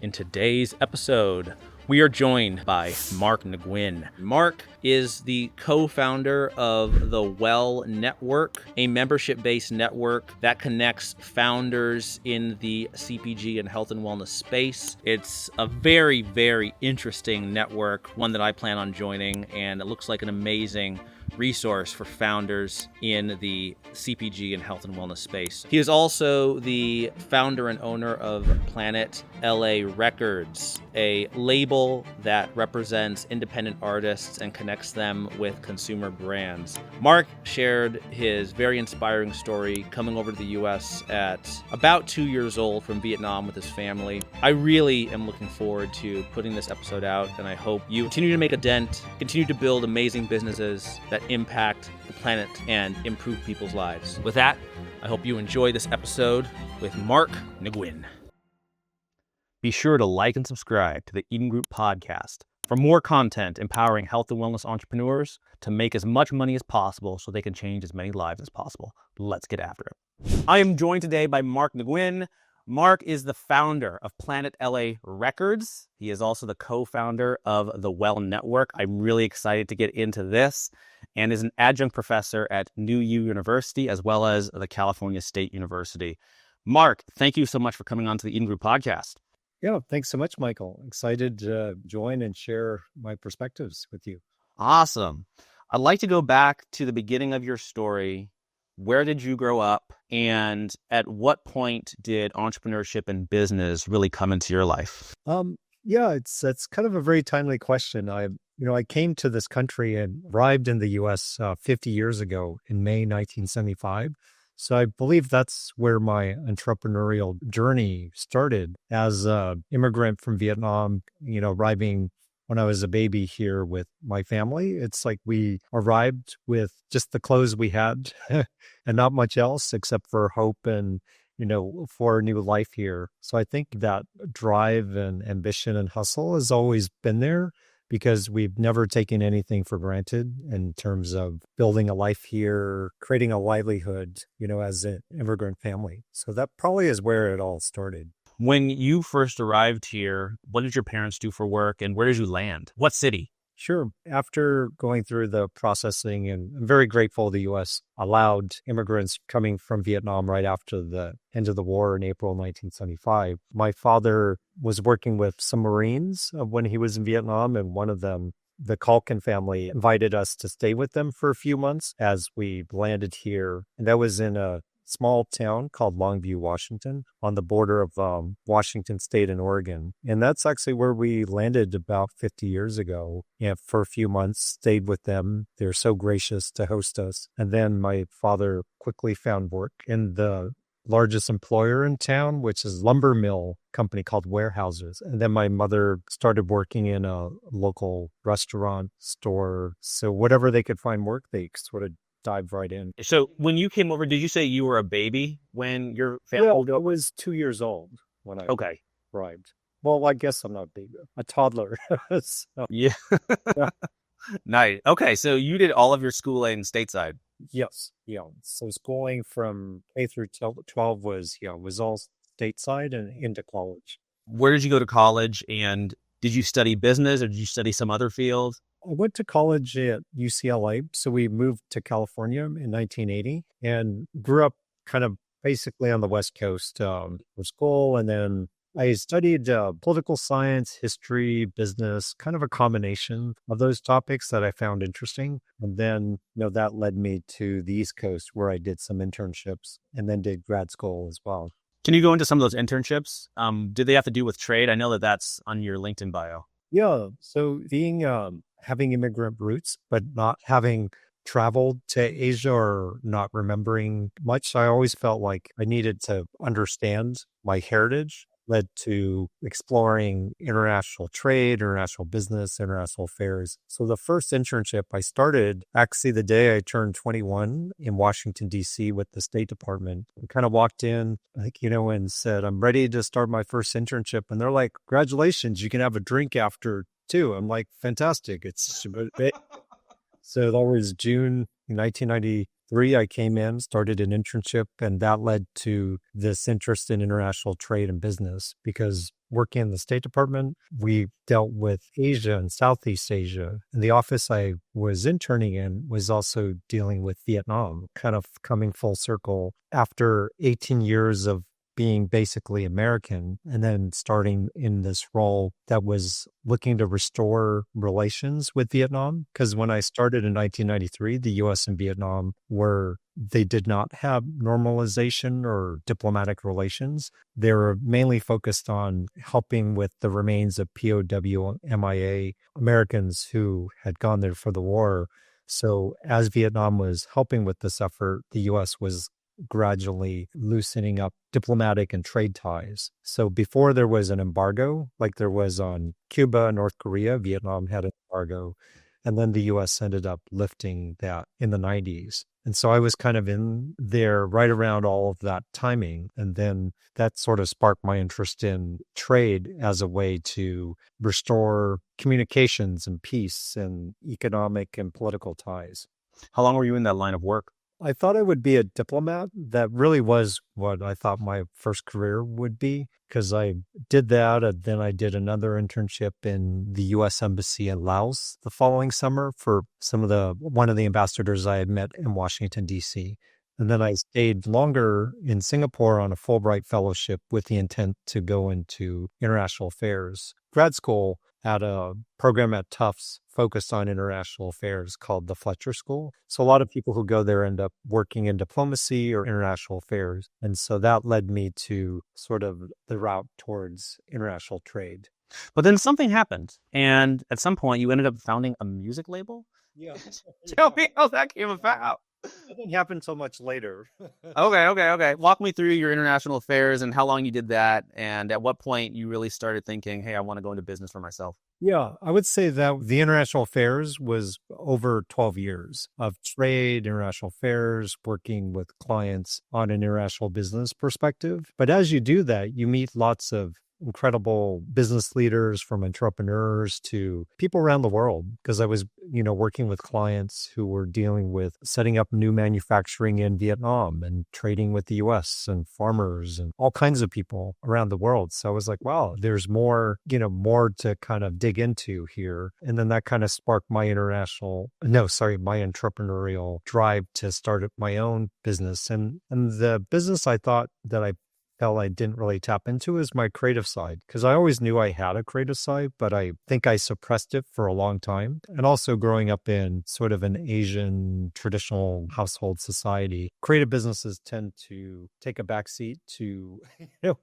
In today's episode, we are joined by Mark Nguyen. Mark is the co-founder of the Well Network, a membership-based network that connects founders in the CPG and health and wellness space. It's a very, very interesting network, one that I plan on joining, and it looks like an amazing resource for founders in the CPG and health and wellness space. He is also the founder and owner of Planet LA Records, a label that represents independent artists and connects them with consumer brands. Mark shared his very inspiring story coming over to the US at about 2 years old from Vietnam with his family. I really am looking forward to putting this episode out, and I hope you continue to make a dent, continue to build amazing businesses that impact the planet and improve people's lives. With that, I hope you enjoy this episode with Mark Nguyen. Be sure to like and subscribe to the Eden Group podcast for more content empowering health and wellness entrepreneurs to make as much money as possible so they can change as many lives as possible. Let's get after it. I am joined today by Mark Nguyen. Mark is the founder of Planet LA Records. He is also the co-founder of the Well Network. I'm really excited to get into this, and is an adjunct professor at New U University as well as the California State University. Mark, thank you so much for coming on to the Eden Group podcast. Yeah, thanks so much, Michael. Excited to join and share my perspectives with you. Awesome. I'd like to go back to the beginning of your story. Where did you grow up, and at what point did entrepreneurship and business really come into your life? Yeah, it's kind of a very timely question. I came to this country and arrived in the U.S. 50 years ago in May 1975. So I believe that's where my entrepreneurial journey started as an immigrant from Vietnam, arriving when I was a baby here with my family. It's like we arrived with just the clothes we had and not much else except for hope and, for a new life here. So I think that drive and ambition and hustle has always been there because we've never taken anything for granted in terms of building a life here, creating a livelihood, as an immigrant family. So that probably is where it all started. When you first arrived here, what did your parents do for work, and where did you land? What city? Sure. After going through the processing, and I'm very grateful the U.S. allowed immigrants coming from Vietnam right after the end of the war in April 1975. My father was working with some Marines when he was in Vietnam, and one of them, the Culkin family, invited us to stay with them for a few months as we landed here. And that was in a small town called Longview, Washington, on the border of Washington State and Oregon. And that's actually where we landed about 50 years ago. And for a few months, stayed with them. They're so gracious to host us. And then my father quickly found work in the largest employer in town, which is a lumber mill company called Warehouses. And then my mother started working in a local restaurant store. So whatever they could find work, they sort of dive right in. So when you came over, did you say you were a baby when your family? Yeah, I was 2 years old when I arrived. Well, I guess I'm not a baby, a toddler. So, yeah. Nice. Okay, so you did all of your schooling stateside. Yes. Yeah. So schooling from K through 12 was all stateside and into college. Where did you go to college, and did you study business or did you study some other field? I went to college at UCLA. So we moved to California in 1980 and grew up kind of basically on the West Coast for school. And then I studied political science, history, business, kind of a combination of those topics that I found interesting. And then, that led me to the East Coast where I did some internships and then did grad school as well. Can you go into some of those internships? Did they have to do with trade? I know that that's on your LinkedIn bio. Yeah. So having immigrant roots, but not having traveled to Asia or not remembering much, I always felt like I needed to understand my heritage, led to exploring international trade, international business, international affairs. So the first internship I started actually the day I turned 21 in Washington, D.C. with the State Department. I kind of walked in, and said, I'm ready to start my first internship. And they're like, congratulations, you can have a drink after too. I'm like, fantastic. So that was June 1993. I came in, started an internship, and that led to this interest in international trade and business because working in the State Department, we dealt with Asia and Southeast Asia. And the office I was interning in was also dealing with Vietnam, kind of coming full circle after 18 years of being basically American and then starting in this role that was looking to restore relations with Vietnam. Because when I started in 1993, the US and Vietnam they did not have normalization or diplomatic relations. They were mainly focused on helping with the remains of POW MIA Americans who had gone there for the war. So as Vietnam was helping with this effort, the US was gradually loosening up diplomatic and trade ties. So before there was an embargo, like there was on Cuba, North Korea, Vietnam had an embargo, and then the US ended up lifting that in the 90s. And so I was kind of in there right around all of that timing. And then that sort of sparked my interest in trade as a way to restore communications and peace and economic and political ties. How long were you in that line of work? I thought I would be a diplomat. That really was what I thought my first career would be, because I did that. And then I did another internship in the U.S. Embassy in Laos the following summer for one of the ambassadors I had met in Washington, D.C. And then I stayed longer in Singapore on a Fulbright fellowship with the intent to go into international affairs. Grad school at a program at Tufts focused on international affairs called the Fletcher School. So a lot of people who go there end up working in diplomacy or international affairs. And so that led me to sort of the route towards international trade. But then something happened. And at some point, you ended up founding a music label? Yeah. Tell me how that came about. It didn't happen so much later. Okay. Walk me through your international affairs and how long you did that, and at what point you really started thinking, hey, I want to go into business for myself. Yeah, I would say that the international affairs was over 12 years of trade, international affairs, working with clients on an international business perspective. But as you do that, you meet lots of incredible business leaders, from entrepreneurs to people around the world, because I was, working with clients who were dealing with setting up new manufacturing in Vietnam and trading with the US and farmers and all kinds of people around the world. So I was like, wow, there's more to kind of dig into here. And then that kind of sparked my entrepreneurial drive to start my own business. And the business I thought that I didn't really tap into is my creative side, because I always knew I had a creative side, but I think I suppressed it for a long time. And also growing up in sort of an Asian traditional household society, creative businesses tend to take a backseat to, They're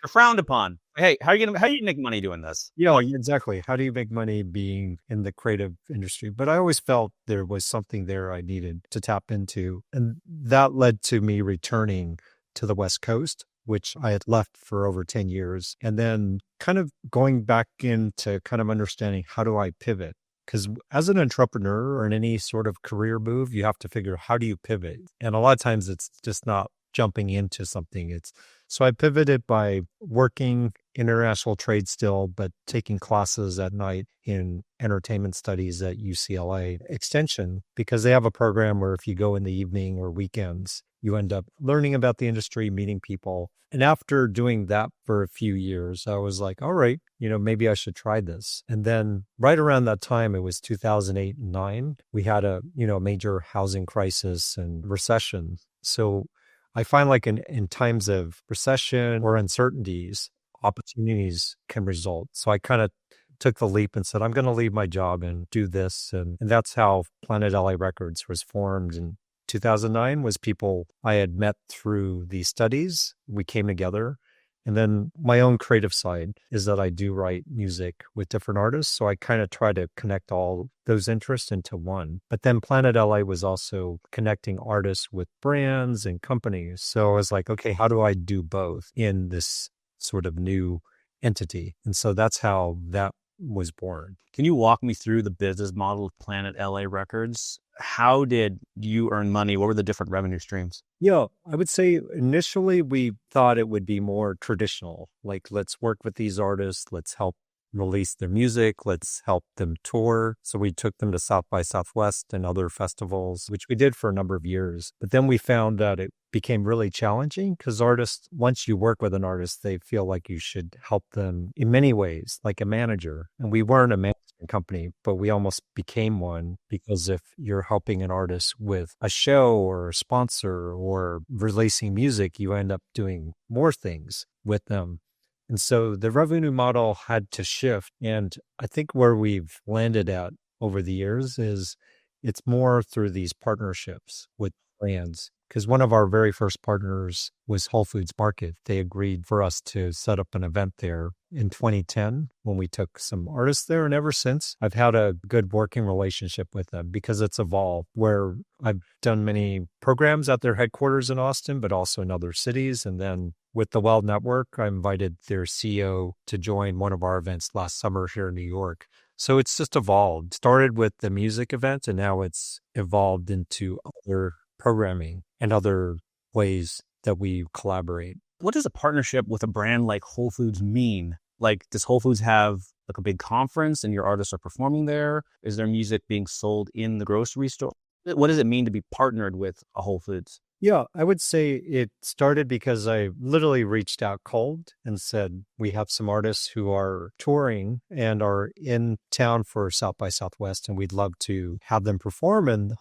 frowned upon. Hey, how are you make money doing this? Yeah, exactly. How do you make money being in the creative industry? But I always felt there was something there I needed to tap into. And that led to me returning to the West Coast, which I had left for over 10 years, and then kind of going back into kind of understanding, how do I pivot? Because as an entrepreneur or in any sort of career move, you have to figure, how do you pivot? And a lot of times it's just not jumping into something. So I pivoted by working international trade still, but taking classes at night in entertainment studies at UCLA Extension, because they have a program where if you go in the evening or weekends, you end up learning about the industry, meeting people. And after doing that for a few years, I was like, all right, maybe I should try this. And then right around that time, it was 2008 and 9, we had a, major housing crisis and recession. So I find like in times of recession or uncertainties, opportunities can result. So I kind of took the leap and said, I'm going to leave my job and do this. And that's how Planet LA Records was formed. And 2009 was people I had met through these studies. We came together. And then my own creative side is that I do write music with different artists. So I kind of try to connect all those interests into one. But then Planet LA was also connecting artists with brands and companies. So I was like, okay, how do I do both in this sort of new entity? And so that's how that was born. Can you walk me through the business model of Planet LA Records? How did you earn money? What were the different revenue streams? Yeah, I would say initially we thought it would be more traditional. Like, let's work with these artists. Let's help release their music. Let's help them tour. So we took them to South by Southwest and other festivals, which we did for a number of years. But then we found that it became really challenging because artists, once you work with an artist, they feel like you should help them in many ways, like a manager. And we weren't a management company, but we almost became one, because if you're helping an artist with a show or a sponsor or releasing music, you end up doing more things with them. And so the revenue model had to shift. And I think where we've landed at over the years is it's more through these partnerships with brands. Because one of our very first partners was Whole Foods Market. They agreed for us to set up an event there in 2010 when we took some artists there. And ever since, I've had a good working relationship with them because it's evolved, where I've done many programs at their headquarters in Austin, but also in other cities. And then with the Well Network, I invited their CEO to join one of our events last summer here in New York. So it's just evolved. Started with the music event, and now it's evolved into other programming and other ways that we collaborate. What does a partnership with a brand like Whole Foods mean? Like, does Whole Foods have like a big conference and your artists are performing there? Is their music being sold in the grocery store? What does it mean to be partnered with a Whole Foods? Yeah, I would say it started because I literally reached out cold and said, we have some artists who are touring and are in town for South by Southwest, and we'd love to have them perform. And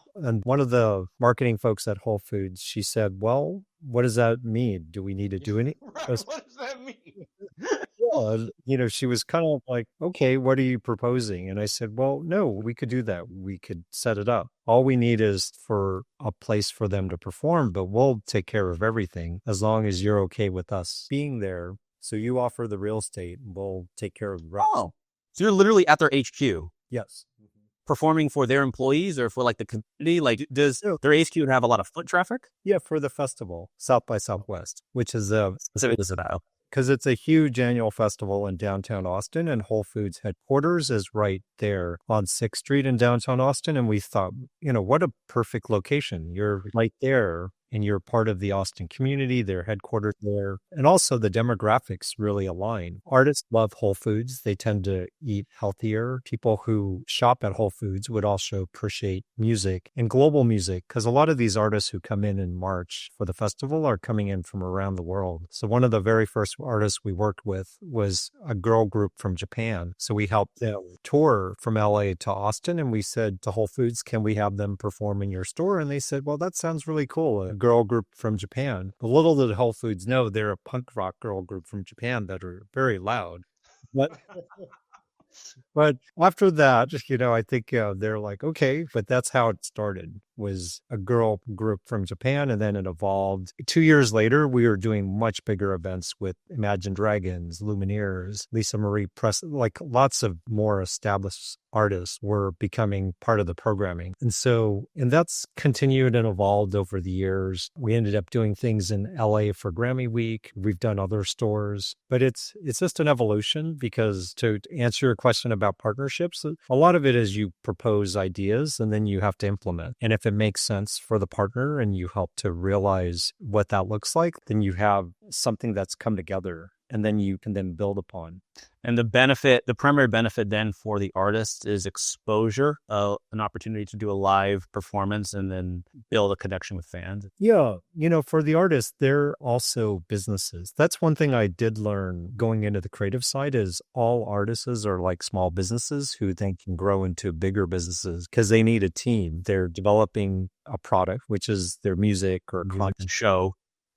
one of the marketing folks at Whole Foods, she said, well, what does that mean? Do we need to do anything? Right, what does that mean? She was kind of like, okay, what are you proposing? And I said, well, no, we could do that. We could set it up. All we need is for a place for them to perform, but we'll take care of everything as long as you're okay with us being there. So you offer the real estate, and we'll take care of the rest. Oh, so you're literally at their HQ? Yes. Performing for their employees or for like the community? Like, does their HQ have a lot of foot traffic? Yeah, for the festival, South by Southwest, which is Specifically to that. because it's a huge annual festival in downtown Austin, and Whole Foods headquarters is right there on 6th Street in downtown Austin. And we thought, what a perfect location. You're right there, and you're part of the Austin community. They're headquartered there. And also the demographics really align. Artists love Whole Foods. They tend to eat healthier. People who shop at Whole Foods would also appreciate music and global music, because a lot of these artists who come in March for the festival are coming in from around the world. So one of the very first artists we worked with was a girl group from Japan. So we helped them tour from LA to Austin, and we said to Whole Foods, can we have them perform in your store? And they said, well, that sounds really cool. A girl group from Japan. But little did Whole Foods know they're a punk rock girl group from Japan that are very loud. But after that, I think they're like, okay, but that's how it started, was a girl group from Japan, and then it evolved. 2 years later, we were doing much bigger events with Imagine Dragons, Lumineers, Lisa Marie Presley, like lots of more established artists were becoming part of the programming. And that's continued and evolved over the years. We ended up doing things in LA for Grammy Week. We've done other stores, but it's just an evolution, because to answer your question about partnerships, a lot of it is you propose ideas and then you have to implement. And if it makes sense for the partner and you help to realize what that looks like, then you have something that's come together, and then you can then build upon. And the primary benefit then for the artist is exposure, an opportunity to do a live performance and then build a connection with fans. Yeah. For the artists, they're also businesses. That's one thing I did learn going into the creative side, is all artists are like small businesses who then can grow into bigger businesses because they need a team. They're developing a product, which is their music or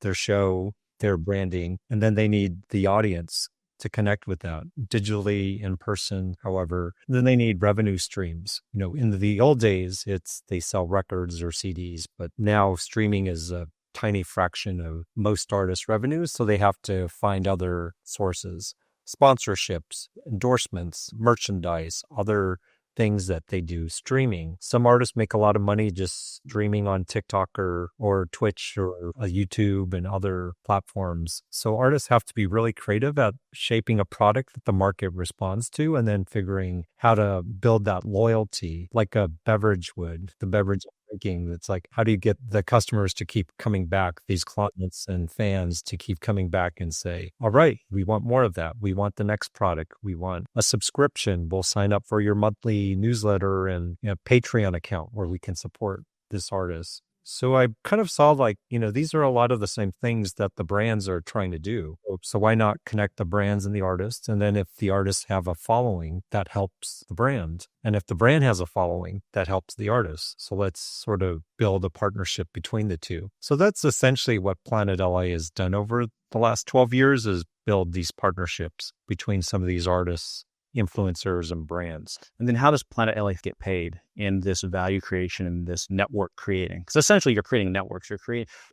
their show, their branding, and then they need the audience to connect with that digitally, in person, however. Then they need revenue streams. In the old days, they sell records or CDs, but now streaming is a tiny fraction of most artists' revenues, so they have to find other sources, sponsorships, endorsements, merchandise, other things that they do. Streaming. Some artists make a lot of money just streaming on TikTok or Twitch or YouTube and other platforms. So artists have to be really creative at shaping a product that the market responds to, and then figuring how to build that loyalty like a beverage would. The beverage thinking. It's like, how do you get the customers to keep coming back, these clients and fans to keep coming back and say, all right, we want more of that. We want the next product. We want a subscription. We'll sign up for your monthly newsletter and Patreon account where we can support this artist. So I kind of saw like, these are a lot of the same things that the brands are trying to do. So why not connect the brands and the artists? And then if the artists have a following, that helps the brand. And if the brand has a following, that helps the artist. So let's sort of build a partnership between the two. So that's essentially what Planet LA has done over the last 12 years, is build these partnerships between some of these artists, influencers, and brands. And then how does Planet LA get paid in this value creation and this network creating? Because essentially you're creating networks.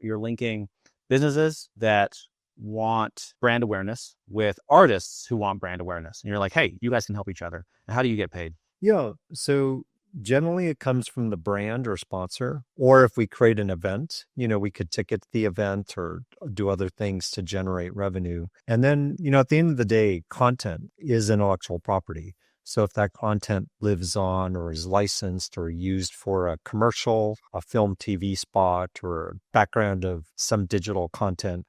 You're linking businesses that want brand awareness with artists who want brand awareness. And you're like, hey, you guys can help each other. And how do you get paid? Yeah. So generally it comes from the brand or sponsor, or if we create an event, we could ticket the event or do other things to generate revenue. And then, at the end of the day, content is intellectual property. So if that content lives on or is licensed or used for a commercial, a film, TV spot, or a background of some digital content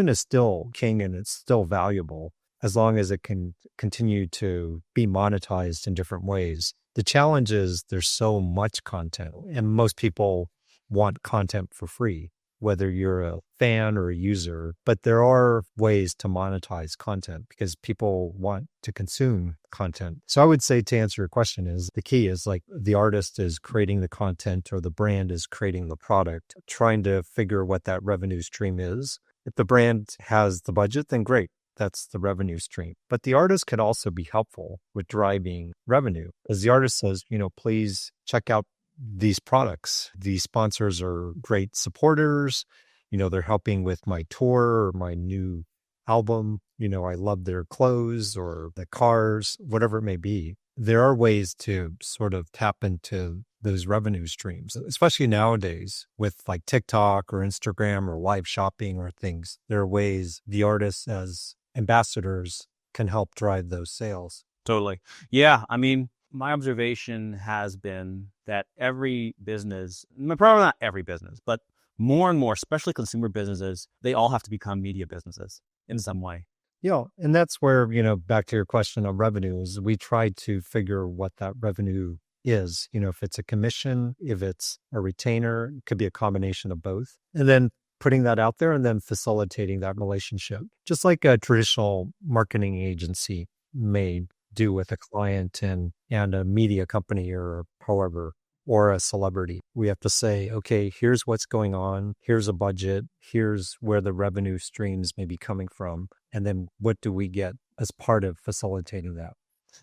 is still king and it's still valuable as long as it can continue to be monetized in different ways. The challenge is there's so much content and most people want content for free, whether you're a fan or a user, but there are ways to monetize content because people want to consume content. So I would say, to answer your question, is the key is like the artist is creating the content or the brand is creating the product, trying to figure what that revenue stream is. If the brand has the budget, then great. That's the revenue stream. But the artist could also be helpful with driving revenue. As the artist says, please check out these products. These sponsors are great supporters. They're helping with my tour or my new album. I love their clothes or the cars, whatever it may be. There are ways to sort of tap into those revenue streams, especially nowadays with like TikTok or Instagram or live shopping or things. There are ways the artists as ambassadors can help drive those sales. Totally. Yeah. I mean, my observation has been that every business, probably not every business, but more and more, especially consumer businesses, they all have to become media businesses in some way. Yeah. And that's where, back to your question on revenues, we try to figure what that revenue is. If it's a commission, if it's a retainer, it could be a combination of both. And then putting that out there and then facilitating that relationship, just like a traditional marketing agency may do with a client and a media company or however, or a celebrity. We have to say, okay, here's what's going on. Here's a budget. Here's where the revenue streams may be coming from. And then what do we get as part of facilitating that?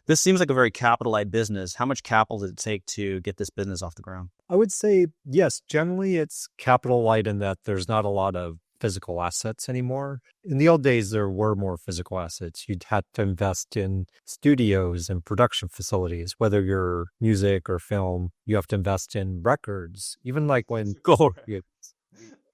This seems like a very capital-light business. How much capital does it take to get this business off the ground? I would say, yes, generally it's capital light in that there's not a lot of physical assets anymore. In the old days, there were more physical assets. You'd had to invest in studios and production facilities, whether you're music or film. You have to invest in records. Even like when we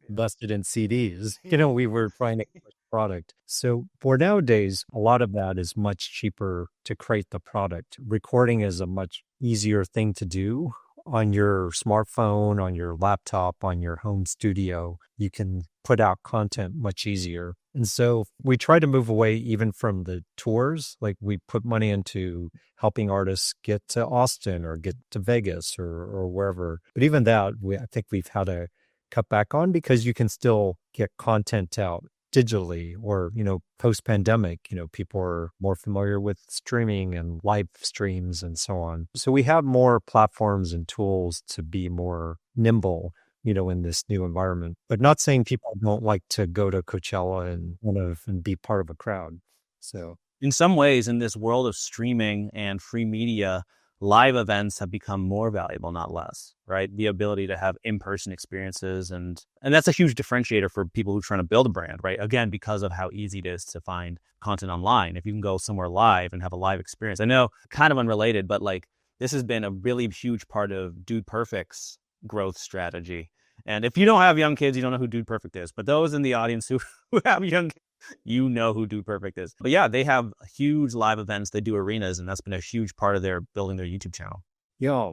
invested in CDs, we were trying to get product. So for nowadays, a lot of that is much cheaper to create the product. Recording is a much easier thing to do on your smartphone, on your laptop, on your home studio. You can put out content much easier. And so we try to move away even from the tours. Like we put money into helping artists get to Austin or get to Vegas or wherever. But even that, I think we've had to cut back on because you can still get content out digitally or, post-pandemic, people are more familiar with streaming and live streams and so on. So we have more platforms and tools to be more nimble, in this new environment, but not saying people don't like to go to Coachella and be part of a crowd. So in some ways, in this world of streaming and free media, live events have become more valuable, not less, right? The ability to have in-person experiences. And that's a huge differentiator for people who are trying to build a brand, right? Again, because of how easy it is to find content online. If you can go somewhere live and have a live experience. I know, kind of unrelated, but like this has been a really huge part of Dude Perfect's growth strategy. And if you don't have young kids, you don't know who Dude Perfect is. But those in the audience who have young kids, you know who Dude Perfect is. But yeah, they have huge live events. They do arenas, and that's been a huge part of their building their YouTube channel. Yeah.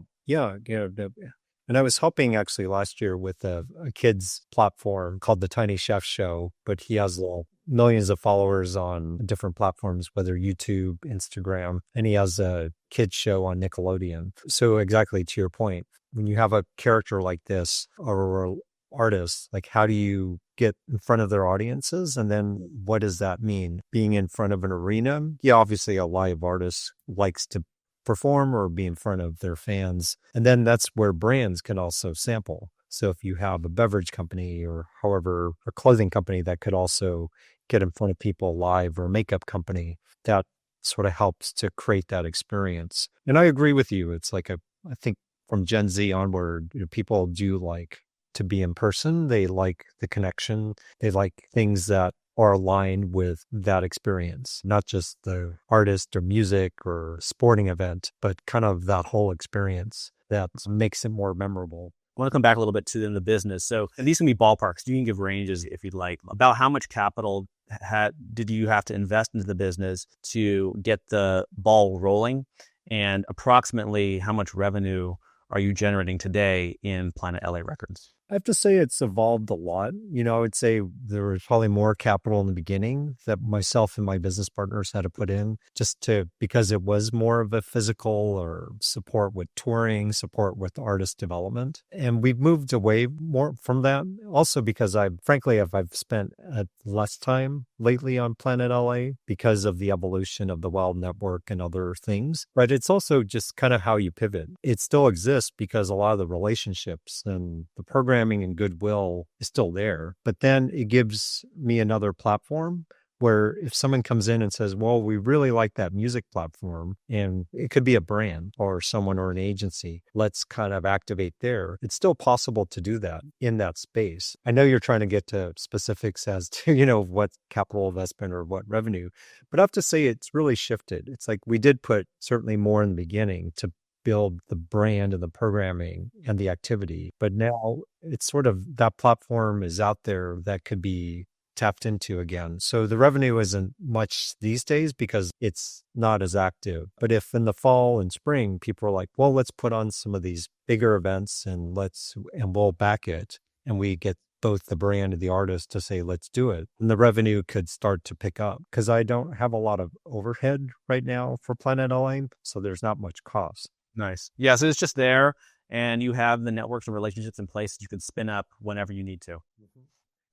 And I was helping actually last year with a kids platform called the Tiny Chef Show, but he has millions of followers on different platforms, whether YouTube, Instagram, and he has a kids show on Nickelodeon. So exactly to your point, when you have a character like this or artists, like how do you get in front of their audiences? And then what does that mean? Being in front of an arena? Yeah, obviously a live artist likes to perform or be in front of their fans. And then that's where brands can also sample. So if you have a beverage company or however, a clothing company that could also get in front of people live, or a makeup company, that sort of helps to create that experience. And I agree with you. It's like I think from Gen Z onward, people do like to be in person. They like the connection. They like things that are aligned with that experience, not just the artist or music or sporting event, but kind of that whole experience that makes it more memorable. I want to come back a little bit to the business. So, and these can be ballparks. You can give ranges if you'd like. About how much capital did you have to invest into the business to get the ball rolling? And approximately how much revenue are you generating today in Planet LA Records? I have to say it's evolved a lot. I would say there was probably more capital in the beginning that myself and my business partners had to put in because it was more of a physical or support with touring, support with artist development. And we've moved away more from that. Also because I've spent less time lately on Planet LA because of the evolution of the Well Network and other things. But it's also just kind of how you pivot. It still exists because a lot of the relationships and the programming and goodwill is still there. But then it gives me another platform where if someone comes in and says, well, we really like that music platform, and it could be a brand or someone or an agency, let's kind of activate there. It's still possible to do that in that space. I know you're trying to get to specifics as to, what capital investment or what revenue, but I have to say it's really shifted. It's like we did put certainly more in the beginning to build the brand and the programming and the activity. But now it's sort of that platform is out there that could be tapped into again. So the revenue isn't much these days because it's not as active. But if in the fall and spring, people are like, well, let's put on some of these bigger events and we'll back it. And we get both the brand and the artist to say, let's do it. And the revenue could start to pick up because I don't have a lot of overhead right now for Planet LA. So there's not much cost. Nice. Yeah, so it's just there, and you have the networks and relationships in place that you can spin up whenever you need to. Mm-hmm.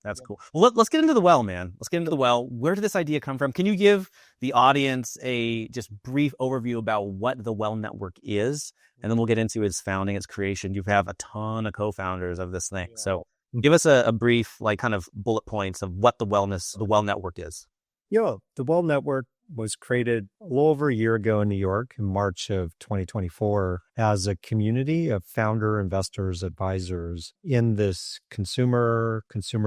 That's cool. Well, let's get into the well, man. Let's get into the well. Where did this idea come from? Can you give the audience a just brief overview about what the Well Network is? And then we'll get into its founding, its creation. You have a ton of co-founders of this thing. Yeah. So give us a brief, kind of bullet points of what the Well Network is. Yeah, the Well Network was created a little over a year ago in New York in March of 2024 as a community of founder investors, advisors in this consumer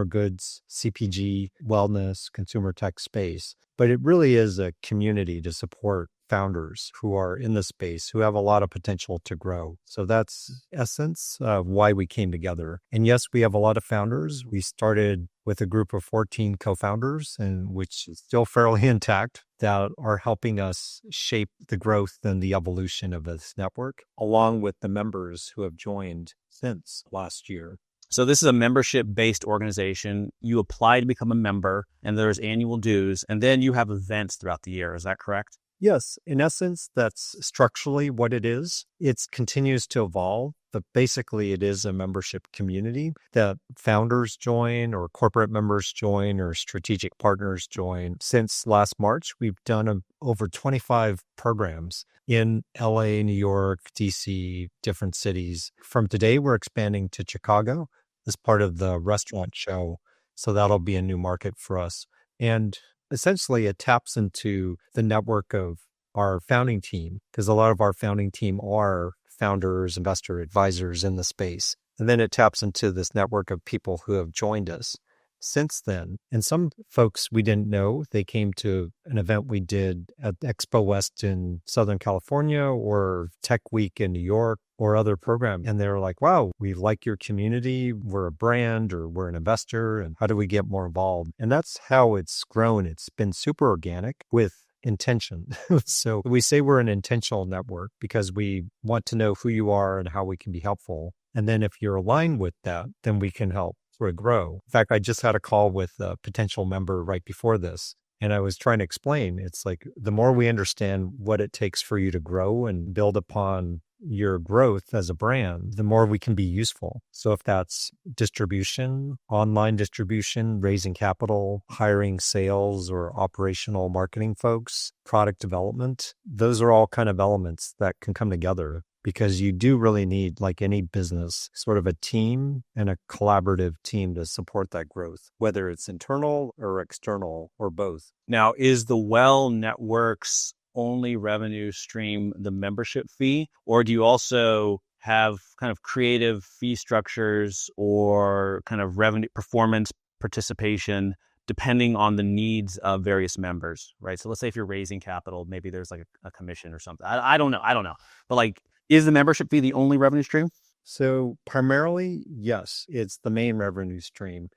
goods, CPG, wellness, consumer tech space. But it really is a community to support founders who are in the space, who have a lot of potential to grow. So that's essence of why we came together. And yes, we have a lot of founders. We started with a group of 14 co-founders, and which is still fairly intact, that are helping us shape the growth and the evolution of this network, along with the members who have joined since last year. So this is a membership-based organization. You apply to become a member, and there's annual dues, and then you have events throughout the year. Is that correct? Yes. In essence, that's structurally what it is. It continues to evolve, but basically it is a membership community that founders join or corporate members join or strategic partners join. Since last March, we've done over 25 programs in LA, New York, DC, different cities. From today, we're expanding to Chicago as part of the restaurant show. So that'll be a new market for us. And essentially, it taps into the network of our founding team, because a lot of our founding team are founders, investor advisors in the space. And then it taps into this network of people who have joined us since then. And some folks we didn't know, they came to an event we did at Expo West in Southern California or Tech Week in New York or other programs. And they were like, wow, we like your community. We're a brand or we're an investor. And how do we get more involved? And that's how it's grown. It's been super organic with intention. So we say we're an intentional network because we want to know who you are and how we can be helpful. And then if you're aligned with that, then we can help sort of grow. In fact, I just had a call with a potential member right before this. And I was trying to explain, it's like the more we understand what it takes for you to grow and build upon your growth as a brand, the more we can be useful. So if that's distribution, online distribution, raising capital, hiring sales or operational marketing folks, product development, those are all kind of elements that can come together. Because you do really need, like any business, sort of a team and a collaborative team to support that growth, whether it's internal or external or both. Now, is the Well Network's only revenue stream the membership fee, or do you also have kind of creative fee structures or kind of revenue performance participation depending on the needs of various members, right? So let's say if you're raising capital, maybe there's like a commission or something. I don't know. But like, is the membership fee the only revenue stream? So primarily, yes, it's the main revenue stream.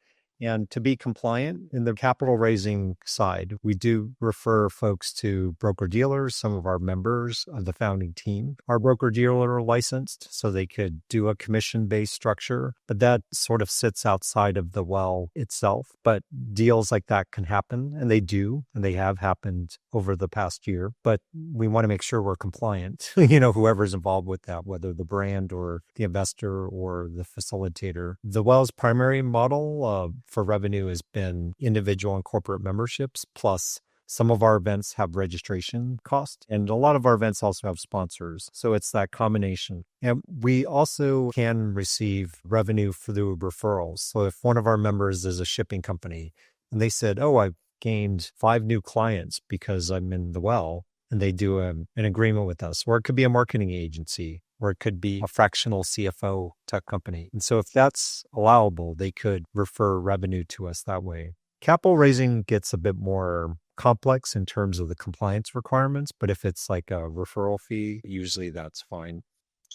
And to be compliant in the capital raising side, we do refer folks to broker dealers. Some of our members of the founding team are broker dealer licensed, so they could do a commission-based structure. But that sort of sits outside of the well itself. But deals like that can happen, and they do, and they have happened over the past year. But we want to make sure we're compliant, whoever's involved with that, whether the brand or the investor or the facilitator. The Well's primary model for revenue has been individual and corporate memberships, plus some of our events have registration cost, and a lot of our events also have sponsors. So it's that combination. And we also can receive revenue through referrals. So if one of our members is a shipping company and they said, oh, I've gained 5 new clients because I'm in the Well, and they do an agreement with us, or it could be a marketing agency, or it could be a fractional CFO tech company. And so if that's allowable, they could refer revenue to us that way. Capital raising gets a bit more complex in terms of the compliance requirements, but if it's like a referral fee, usually that's fine.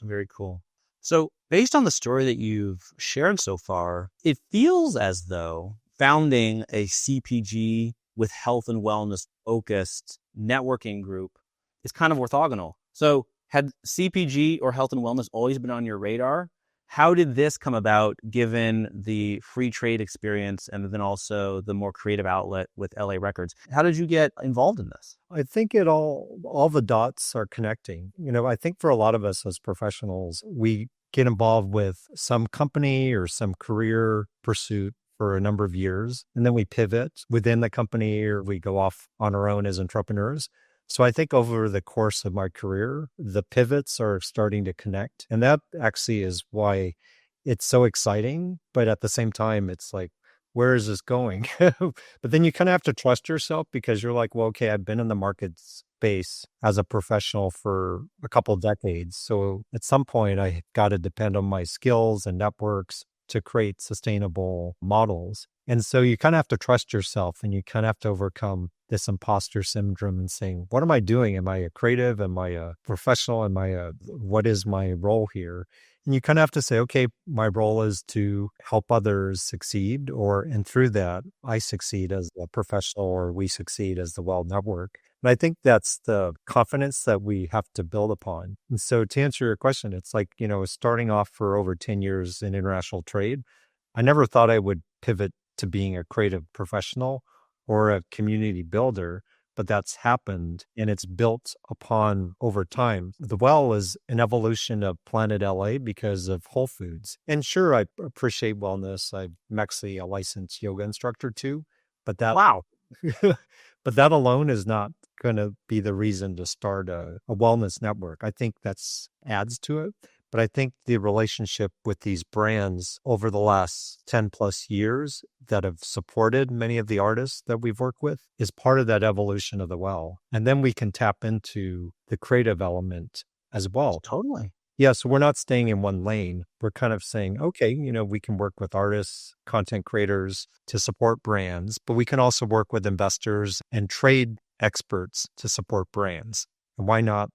Very cool. So based on the story that you've shared so far, it feels as though founding a CPG with health and wellness focused networking group is kind of orthogonal. So had CPG or health and wellness always been on your radar? How did this come about given the free trade experience and then also the more creative outlet with LA Records? How did you get involved in this? I think all the dots are connecting. I think for a lot of us as professionals, we get involved with some company or some career pursuit for a number of years, and then we pivot within the company or we go off on our own as entrepreneurs. So I think over the course of my career, the pivots are starting to connect. And that actually is why it's so exciting. But at the same time, it's like, where is this going? But then you kind of have to trust yourself because you're like, well, okay, I've been in the market space as a professional for a couple of decades. So at some point, I got to depend on my skills and networks to create sustainable models. And so you kind of have to trust yourself and you kind of have to overcome this imposter syndrome and saying, what am I doing? Am I a creative? Am I a professional? What is my role here? And you kind of have to say, okay, my role is to help others succeed, and through that, I succeed as a professional or we succeed as the Well Network. And I think that's the confidence that we have to build upon. And so to answer your question, it's like, starting off for over 10 years in international trade, I never thought I would pivot to being a creative professional or a community builder, but that's happened and it's built upon over time. The Well is an evolution of Planet LA because of Whole Foods. And sure, I appreciate wellness. I'm actually a licensed yoga instructor too, but that, Wow. but that alone is not going to be the reason to start a wellness network. I think that's adds to it. But I think the relationship with these brands over the last 10 plus years that have supported many of the artists that we've worked with is part of that evolution of the Well. And then we can tap into the creative element as well. Totally. Yeah, so we're not staying in one lane. We're kind of saying, okay, we can work with artists, content creators to support brands, but we can also work with investors and trade experts to support brands. And why not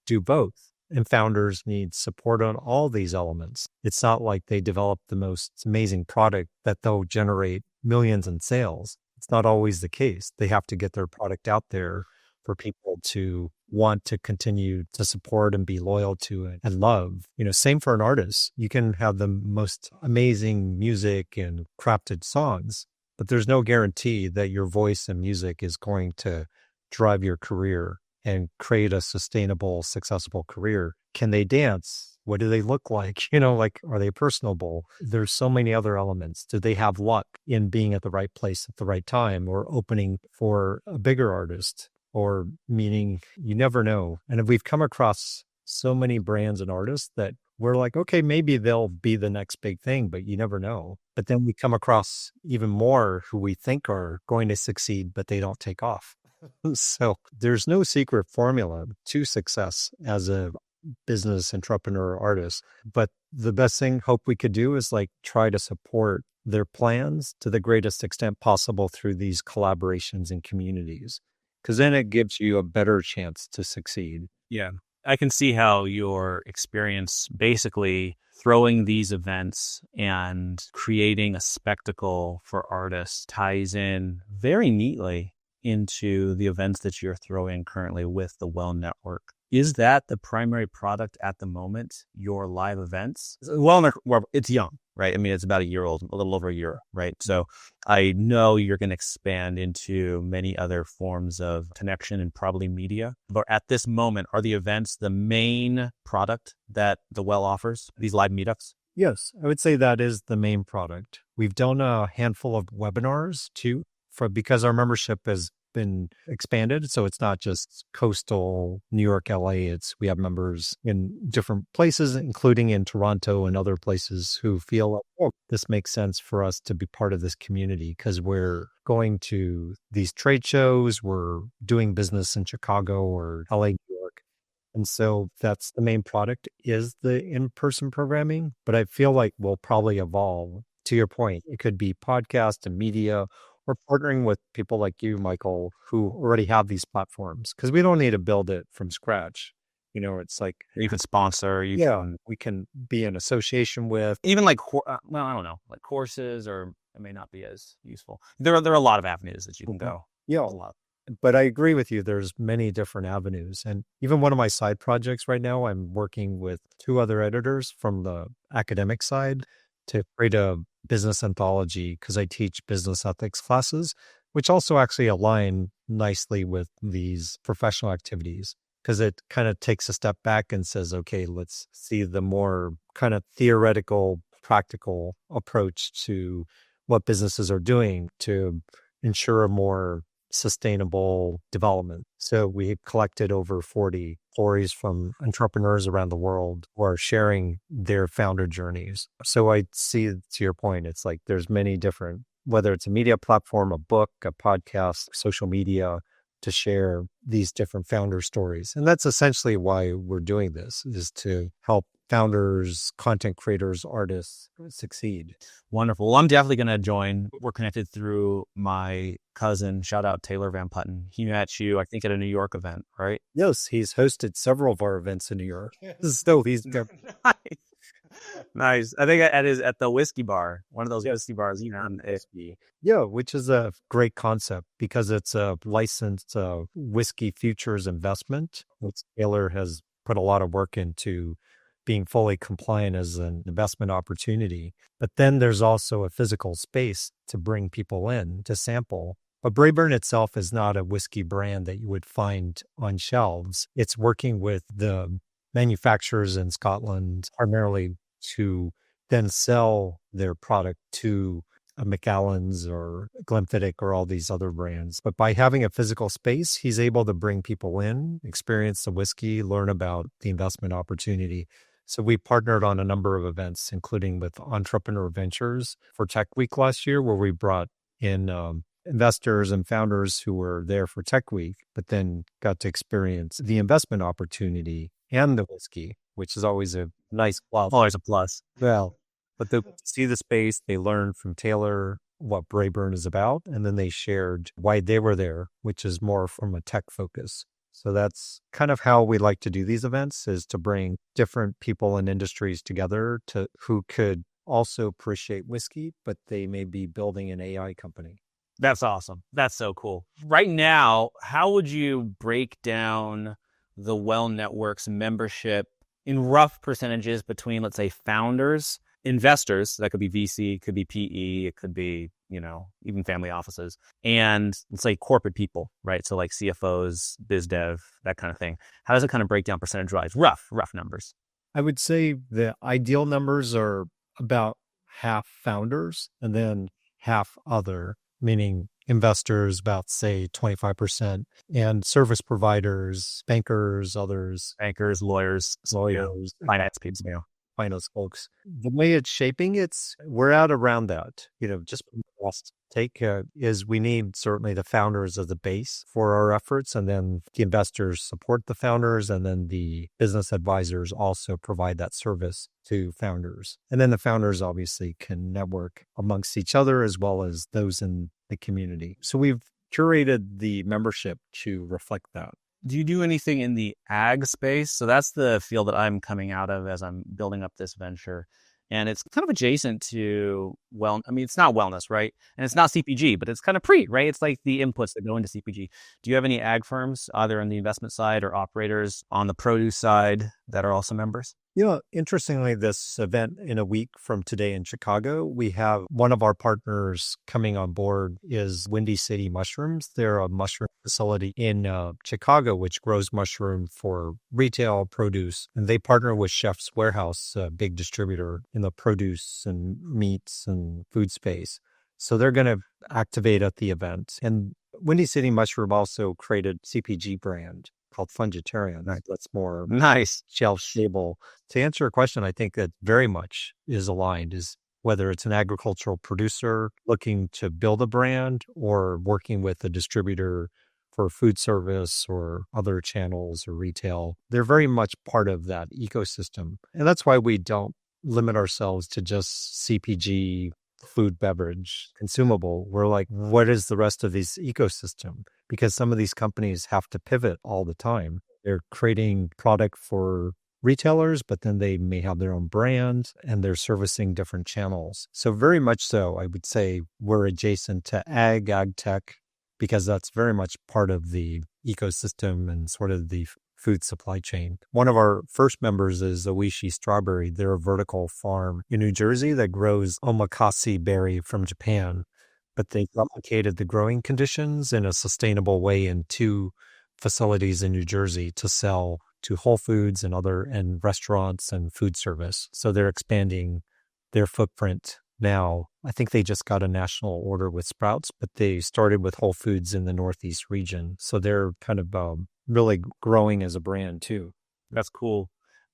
do both? And founders need support on all these elements. It's not like they develop the most amazing product that they'll generate millions in sales. It's not always the case. They have to get their product out there for people to want to continue to support and be loyal to it and love. Same for an artist. You can have the most amazing music and crafted songs, but there's no guarantee that your voice and music is going to drive your career and create a sustainable, successful career. Can they dance? What do they look like? Are they personable? There's so many other elements. Do they have luck in being at the right place at the right time, or opening for a bigger artist? Or meaning you never know. And we've come across so many brands and artists that we're like, okay, maybe they'll be the next big thing, but you never know. But then we come across even more who we think are going to succeed, but they don't take off. So there's no secret formula to success as a business entrepreneur artist. But the best thing hope we could do is try to support their plans to the greatest extent possible through these collaborations and communities, because then it gives you a better chance to succeed. Yeah. I can see how your experience basically throwing these events and creating a spectacle for artists ties in very neatly into the events that you're throwing currently with the Well Network. Is that the primary product at the moment, your live events? Well, it's young, right? I mean, it's about a year old, a little over a year, right? So I know you're going to expand into many other forms of connection and probably media. But at this moment, are the events the main product that the Well offers, these live meetups? Yes, I would say that is the main product. We've done a handful of webinars too, because our membership has been expanded. So it's not just coastal New York, LA. We have members in different places, including in Toronto and other places, who feel, oh, this makes sense for us to be part of this community because we're going to these trade shows, we're doing business in Chicago or LA, New York. And so that's the main product, is the in-person programming. But I feel like we'll probably evolve. To your point, it could be podcast and media, or partnering with people like you, Michael, who already have these platforms, because we don't need to build it from scratch. It's like you can sponsor. We can be in association with. Even I don't know, like courses, or it may not be as useful. There are a lot of avenues that you can go. Yeah, a lot. But I agree with you. There's many different avenues. And even one of my side projects right now, I'm working with 2 other editors from the academic side to create a business anthology, because I teach business ethics classes, which also actually align nicely with these professional activities, because it kind of takes a step back and says, okay, let's see the more kind of theoretical, practical approach to what businesses are doing to ensure a more sustainable development. So we collected over 40 stories from entrepreneurs around the world who are sharing their founder journeys. So I see, to your point, it's like there's many different, whether it's a media platform, a book, a podcast, social media, to share these different founder stories. And that's essentially why we're doing this, is to help founders, content creators, artists succeed. Wonderful. Well, I'm definitely going to join. We're connected through my cousin. Shout out Taylor Van Putten. He met you, I think, at a New York event, right? Yes, he's hosted several of our events in New York. So he's nice. I think at the whiskey bar, one of those whiskey bars, on ASB. Yeah, which is a great concept because it's a licensed whiskey futures investment, which Taylor has put a lot of work into being fully compliant as an investment opportunity. But then there's also a physical space to bring people in to sample. But Braeburn itself is not a whiskey brand that you would find on shelves. It's working with the manufacturers in Scotland primarily to then sell their product to a Macallan's or Glenfiddich or all these other brands. But by having a physical space, he's able to bring people in, experience the whiskey, learn about the investment opportunity. So we partnered on a number of events, including with Entrepreneur Ventures for Tech Week last year, where we brought in investors and founders who were there for Tech Week, but then got to experience the investment opportunity and the whiskey, which is always a nice plus. Always a plus. Well, but they see the space, they learned from Taylor what Braeburn is about, and then they shared why they were there, which is more from a tech focus. So that's kind of how we like to do these events, is to bring different people and industries together who could also appreciate whiskey, but they may be building an AI company. That's awesome. That's so cool. Right now, how would you break down the Well Network's membership in rough percentages between, let's say, founders, investors, that could be VC, could be PE, it could be, even family offices, and let's say corporate people, right? So like CFOs, biz dev, that kind of thing. How does it kind of break down percentage-wise? Rough numbers. I would say the ideal numbers are about half founders and then half other, meaning investors, about say 25%, and service providers, bankers, others, Bankers, lawyers, finance people. Finance folks. The way it's shaping, we're at around that. Just from the last take is we need certainly the founders as a base for our efforts, and then the investors support the founders, and then the business advisors also provide that service to founders. And then the founders obviously can network amongst each other as well as those in the community. So we've curated the membership to reflect that. Do you do anything in the ag space? So that's the field that I'm coming out of as I'm building up this venture. And it's kind of adjacent to, it's not wellness, right? And it's not CPG, but it's kind of right? It's like the inputs that go into CPG. Do you have any ag firms, either on the investment side or operators on the produce side, that are also members? Interestingly, this event in a week from today in Chicago, we have one of our partners coming on board is Windy City Mushrooms. They're a mushroom facility in Chicago, which grows mushroom for retail produce. And they partner with Chef's Warehouse, a big distributor in the produce and meats and food space. So they're going to activate at the event. And Windy City Mushroom also created CPG brand called Fungitarian. That's more nice, shelf-stable. To answer your question, I think that very much is aligned, is whether it's an agricultural producer looking to build a brand or working with a distributor for food service or other channels or retail. They're very much part of that ecosystem. And that's why we don't limit ourselves to just CPG, food, beverage, consumable. We're like, what is the rest of this ecosystem? Because some of these companies have to pivot all the time. They're creating product for retailers, but then they may have their own brand and they're servicing different channels. So very much so, I would say we're adjacent to ag tech, because that's very much part of the ecosystem and sort of the food supply chain. One of our first members is Oishi Strawberry. They're a vertical farm in New Jersey that grows omakase berry from Japan, but they replicated the growing conditions in a sustainable way in 2 facilities in New Jersey to sell to Whole Foods and restaurants and food service. So they're expanding their footprint now. I think they just got a national order with Sprouts, but they started with Whole Foods in the Northeast region. So they're kind of really growing as a brand too. That's cool.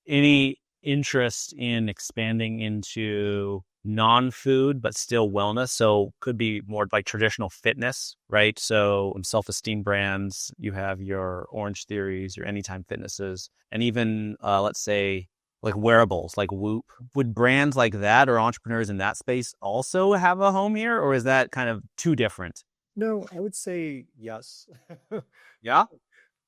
Any interest in expanding into non-food, but still wellness? So could be more like traditional fitness, right? So self-esteem brands, you have your Orange Theories, your Anytime Fitnesses, and even let's say like wearables, like Whoop. Would brands like that or entrepreneurs in that space also have a home here, or is that kind of too different? No, I would say yes. Yeah?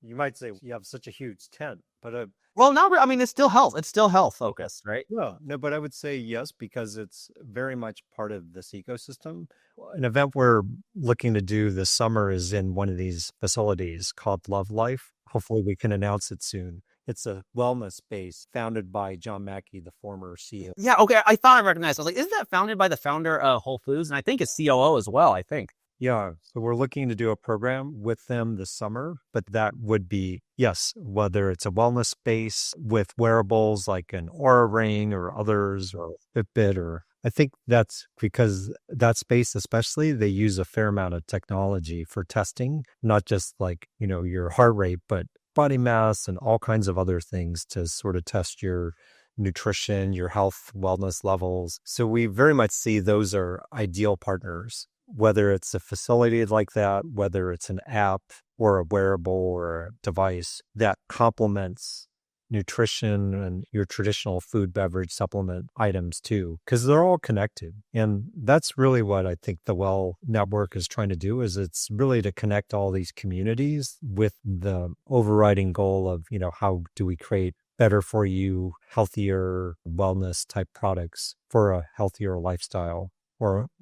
You might say you have such a huge tent, but well, not really. I mean, it's still health. It's still health focused, right? no, but I would say yes, because it's very much part of this ecosystem. An event we're looking to do this summer is in one of these facilities called Love Life. Hopefully we can announce it soon. It's a wellness space founded by John Mackey, the former CEO. Yeah, okay. I thought I recognized. I was like, isn't that founded by the founder of Whole Foods? And I think it's COO as well, I think. Yeah, so we're looking to do a program with them this summer, but that would be, yes, whether it's a wellness space with wearables like an Aura Ring or others or Fitbit, or I think that's because that space especially, they use a fair amount of technology for testing, not just like, your heart rate, but body mass and all kinds of other things to sort of test your nutrition, your health, wellness levels. So we very much see those are ideal partners. Whether it's a facility like that, whether it's an app or a wearable or a device that complements nutrition and your traditional food, beverage, supplement items too, because they're all connected. And that's really what I think the Well Network is trying to do, is it's really to connect all these communities with the overriding goal of, how do we create better for you, healthier wellness type products for a healthier lifestyle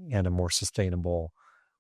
and a more sustainable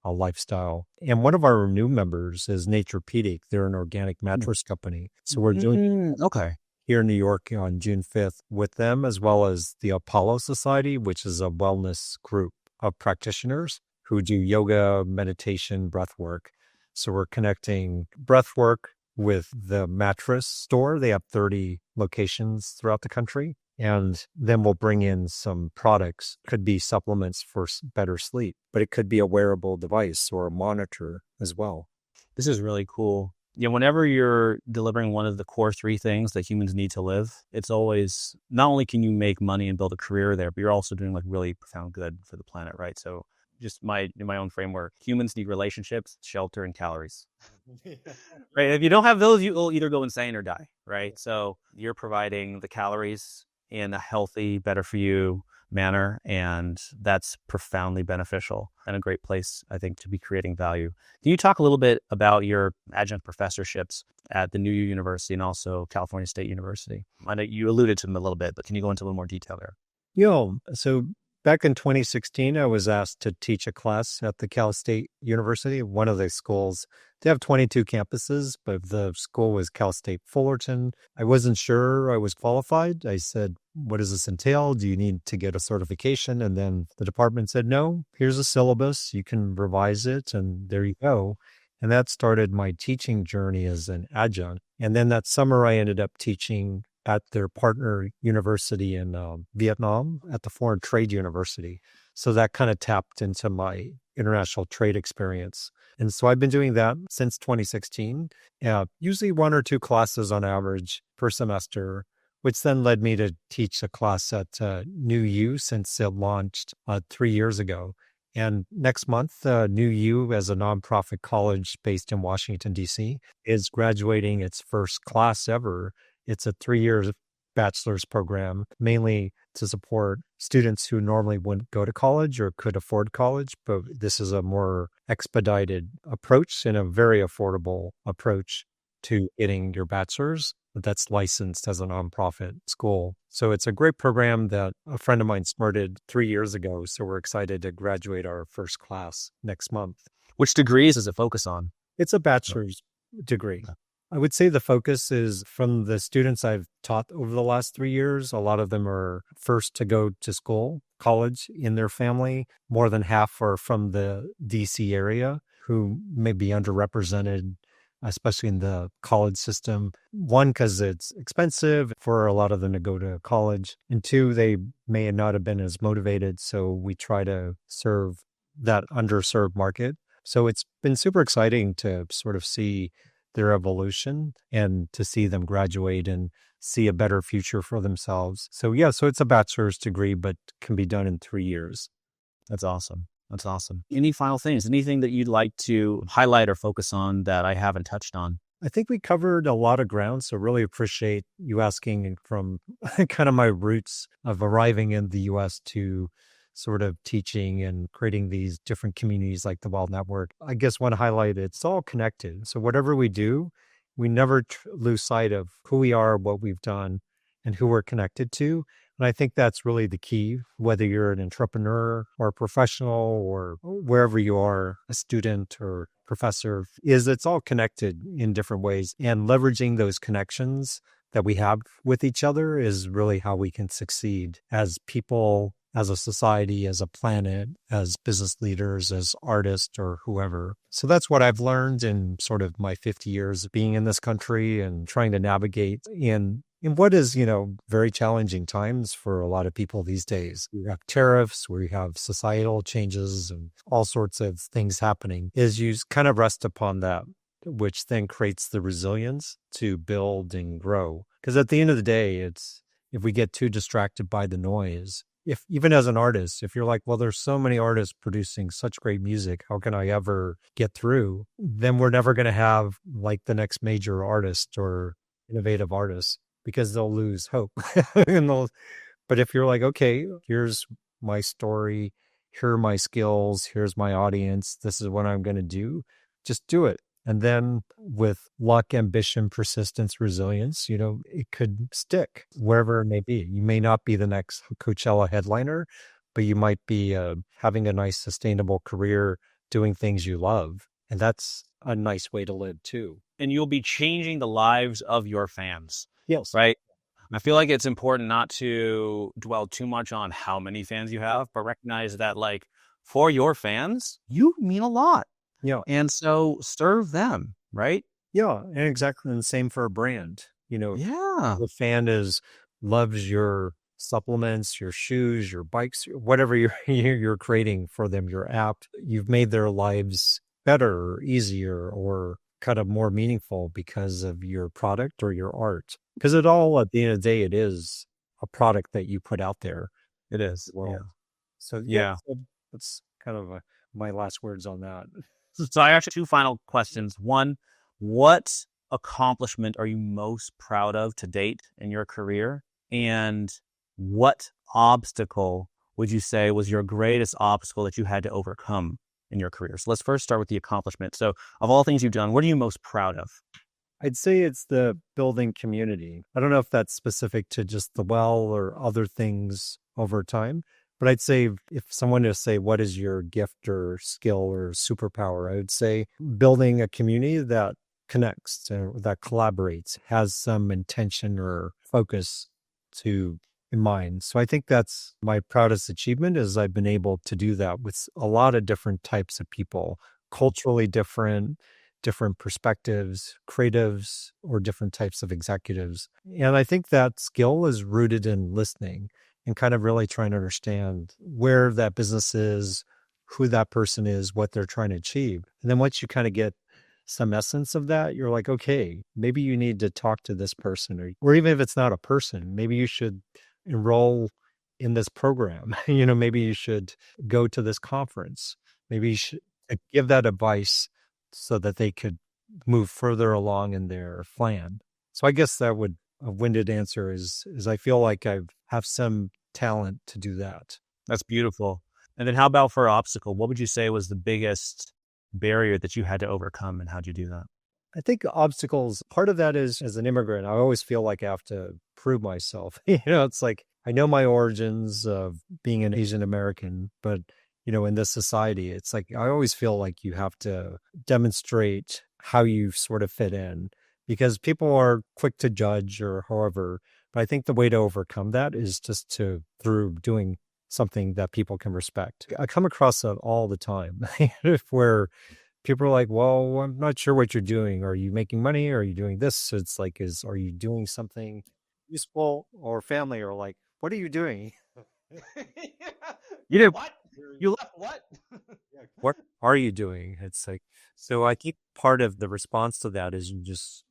lifestyle. And one of our new members is Naturepedic. They're an organic mattress company. So we're doing Okay. here in New York on June 5th with them, as well as the Apollo Society, which is a wellness group of practitioners who do yoga, meditation, breath work. So we're connecting breath work with the mattress store. They have 30 locations throughout the country. And then we'll bring in some products. Could be supplements for better sleep, but it could be a wearable device or a monitor as well. This is really cool. Whenever you're delivering one of the core three things that humans need to live, it's always, not only can you make money and build a career there, but you're also doing like really profound good for the planet, right? So just in my own framework, humans need relationships, shelter, and calories. Right? If you don't have those, you will either go insane or die, right? So you're providing the calories in a healthy, better for you manner, and that's profoundly beneficial and a great place, I think, to be creating value. Can you talk a little bit about your adjunct professorships at the New University and also California State University? I know you alluded to them a little bit, but can you go into a little more detail there? So back in 2016, I was asked to teach a class at the Cal State University, one of the schools. They have 22 campuses, but the school was Cal State Fullerton. I wasn't sure I was qualified. I said, what does this entail? Do you need to get a certification? And then the department said, no, here's a syllabus. You can revise it, and there you go. And that started my teaching journey as an adjunct. And then that summer, I ended up teaching at their partner university in Vietnam at the Foreign Trade University. So that kind of tapped into my international trade experience. And so I've been doing that since 2016, usually one or two classes on average per semester, which then led me to teach a class at New U since it launched 3 years ago. And next month, New U, as a nonprofit college based in Washington, D.C., is graduating its first class ever. It's a 3-year bachelor's program, mainly to support students who normally wouldn't go to college or could afford college. But this is a more expedited approach and a very affordable approach to getting your bachelor's that's licensed as a nonprofit school. So it's a great program that a friend of mine started 3 years ago. So we're excited to graduate our first class next month. Which degrees does it focus on? It's a bachelor's degree. I would say the focus is from the students I've taught over the last 3 years. A lot of them are first to go to school, college in their family. More than half are from the DC area who may be underrepresented, especially in the college system. One, because it's expensive for a lot of them to go to college. And two, they may not have been as motivated. So we try to serve that underserved market. So it's been super exciting to sort of see their evolution and to see them graduate and see a better future for themselves. So it's a bachelor's degree, but can be done in 3 years. That's awesome. That's awesome. Any final things, anything that you'd like to highlight or focus on that I haven't touched on? I think we covered a lot of ground, so really appreciate you asking from kind of my roots of arriving in the U.S. to sort of teaching and creating these different communities like the Well Network. I guess one highlight, it's all connected. So whatever we do, we never lose sight of who we are, what we've done, and who we're connected to. And I think that's really the key, whether you're an entrepreneur or a professional or wherever you are, a student or professor, is it's all connected in different ways. And leveraging those connections that we have with each other is really how we can succeed as people, as a society, as a planet, as business leaders, as artists, or whoever. So that's what I've learned in sort of my 50 years of being in this country and trying to navigate in what is, very challenging times for a lot of people these days. We have tariffs, we have societal changes and all sorts of things happening, is you kind of rest upon that, which then creates the resilience to build and grow. Because at the end of the day, it's if we get too distracted by the noise, if even as an artist, if you're like, well, there's so many artists producing such great music, how can I ever get through? Then we're never going to have like the next major artist or innovative artist, because they'll lose hope. But if you're like, okay, here's my story, here are my skills, here's my audience, this is what I'm going to do, just do it. And then with luck, ambition, persistence, resilience, it could stick wherever it may be. You may not be the next Coachella headliner, but you might be having a nice sustainable career doing things you love. And that's a nice way to live too. And you'll be changing the lives of your fans, Yes. right? I feel like it's important not to dwell too much on how many fans you have, but recognize that like for your fans, you mean a lot. Yeah. And so serve them, right? Yeah. And exactly the same for a brand. Yeah. The fan loves your supplements, your shoes, your bikes, whatever you're creating for them, your app. You've made their lives better or easier or kind of more meaningful because of your product or your art. Because it all, at the end of the day, it is a product that you put out there. It is. Well, Yeah. so Yeah. so that's kind of my last words on that. So I actually 2 final questions. One, what accomplishment are you most proud of to date in your career? And what obstacle would you say was your greatest obstacle that you had to overcome in your career? So let's first start with the accomplishment. So of all things you've done, what are you most proud of? I'd say it's the building community. I don't know if that's specific to just the well or other things over time, but I'd say if someone to say, what is your gift or skill or superpower? I would say building a community that connects, that collaborates, has some intention or focus in mind. So I think that's my proudest achievement is I've been able to do that with a lot of different types of people, culturally different perspectives, creatives, or different types of executives. And I think that skill is rooted in listening and kind of really trying to understand where that business is, who that person is, what they're trying to achieve. And then once you kind of get some essence of that, you're like, okay, maybe you need to talk to this person, or even if it's not a person, maybe you should enroll in this program. Maybe you should go to this conference. Maybe you should give that advice so that they could move further along in their plan. So I guess a winded answer is I feel like I have some talent to do that. That's beautiful. And then how about for obstacle? What would you say was the biggest barrier that you had to overcome, and how'd you do that? I think obstacles, part of that is as an immigrant, I always feel like I have to prove myself. It's like I know my origins of being an Asian American, but in this society, it's like I always feel like you have to demonstrate how you sort of fit in because people are quick to judge or however. But I think the way to overcome that is just through doing something that people can respect. I come across that all the time where people are like, well, I'm not sure what you're doing. Are you making money? Are you doing this? So it's like, are you doing something useful? Or family are like, what are you doing? You did What? You left what? What are you doing? It's like, so I think part of the response to that is you just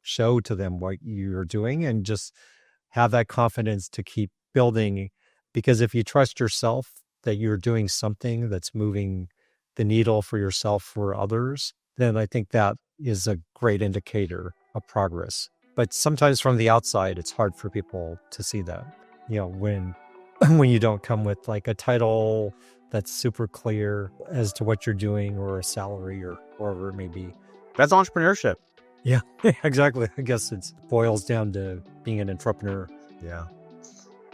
show to them what you're doing and just have that confidence to keep building. Because if you trust yourself that you're doing something that's moving the needle for yourself, for others, then I think that is a great indicator of progress. But sometimes from the outside, it's hard for people to see that, when you don't come with like a title that's super clear as to what you're doing or a salary or whatever it may be. That's entrepreneurship. Yeah, exactly. I guess it boils down to being an entrepreneur. Yeah.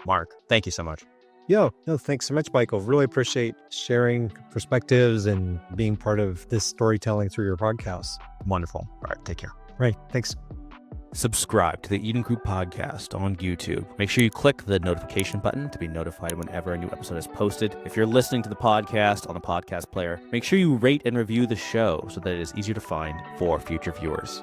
Mark, thank you so much. Yeah, no, thanks so much, Michael. Really appreciate sharing perspectives and being part of this storytelling through your podcast. Wonderful. All right, take care. Right, thanks. Subscribe to the Eden Group podcast on YouTube. Make sure you click the notification button to be notified whenever a new episode is posted. If you're listening to the podcast on the podcast player, make sure you rate and review the show so that it is easier to find for future viewers.